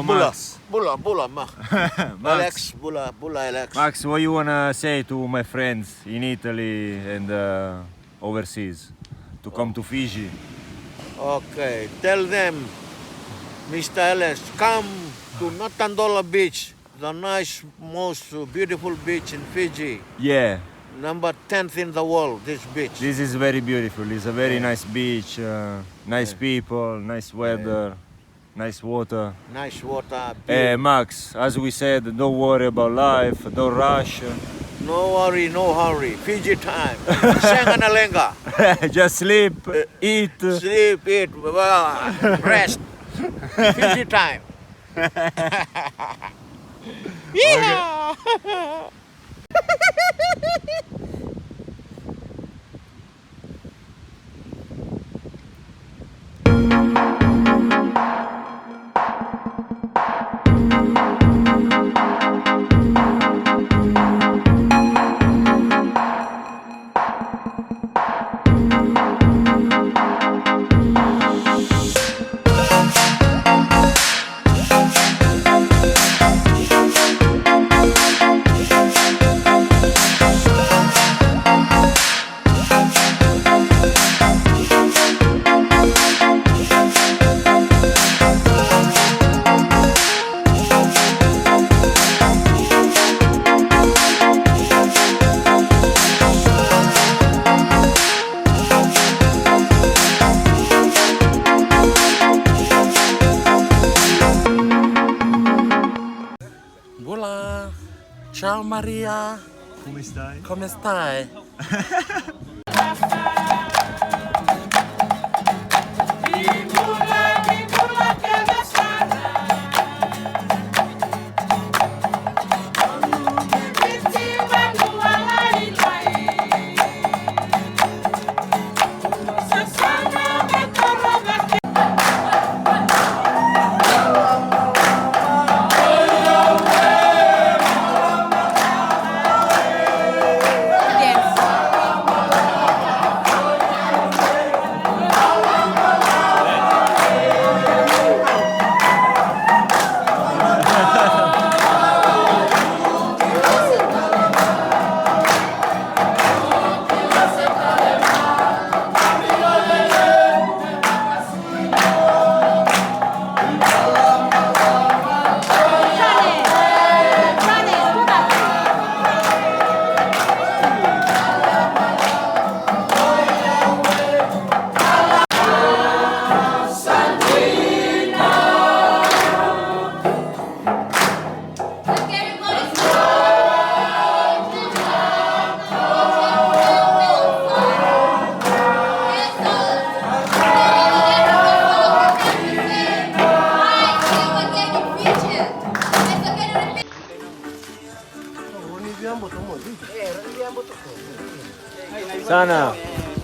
Max. Bula, Max. Max, Bula, Alex. Max, what you wanna say to my friends in Italy and overseas to come to Fiji? Okay, tell them, Mr. Alex, come to Natadola Beach, the nice, most beautiful beach in Fiji. Yeah, Number 10th in the world, this beach. this is very beautiful. It's a very nice beach, nice people, nice weather, nice water. Nice water. Max, as we said, don't worry about life, don't rush. No worry, no hurry. Fiji time. Sanganalenga. Just sleep, eat. Sleep, eat, rest. Fiji time. Yeah. Hola, ciao Maria, Come stai? come stai?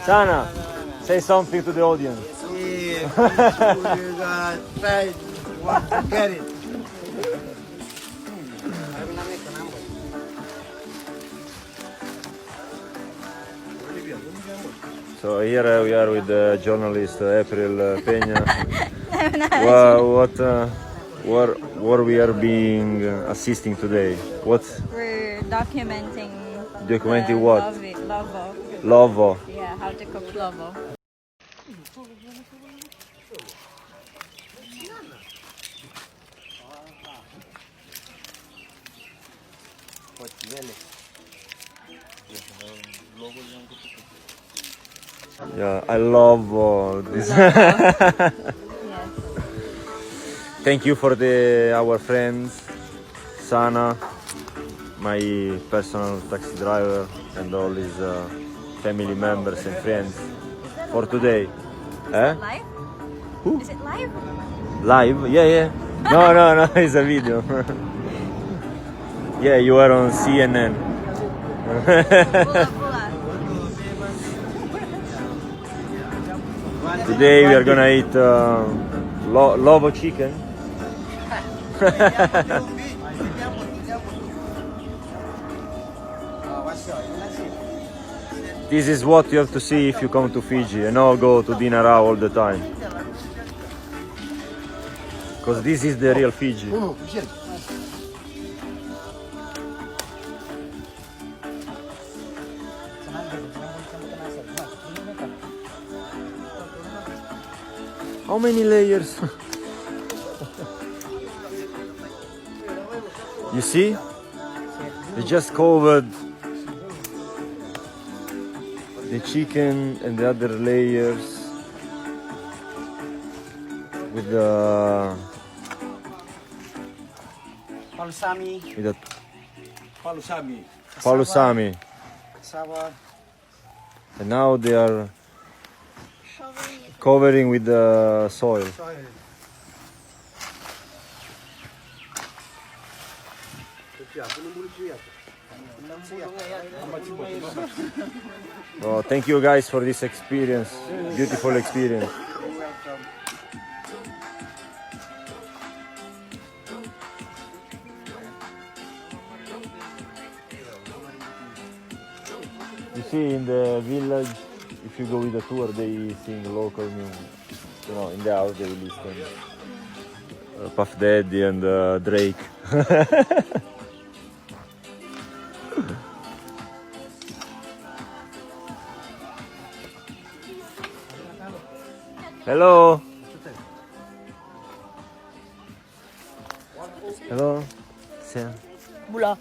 Sana, say something to the audience. You gotta try to get it. So here we are with the journalist April Peña. Well, what we are being assisting today? What? We're documenting. Documenting what? Lovo. Lovo. Yeah, how to cook lovo. Yeah, I love this. Yes. Thank you for our friends, Sana, my personal taxi driver, and all his family members and friends for today. Live? Who? Is it live? Live? Yeah. No, it's a video. Yeah, you are on CNN. Bula. Today we are gonna eat Lovo chicken. This is what you have to see if you come to Fiji and not go to Denarau all the time. Because this is the real Fiji. How many layers? You see? They just covered the chicken and the other layers with the palusami. Sawa. And now they are covering with the soil. Oh, thank you guys for this experience, beautiful experience. You see, in the village, if you go with a tour, they sing local music. You know, in the house they listen Puff Daddy and Drake. Hello. Hello. Sam. Bula.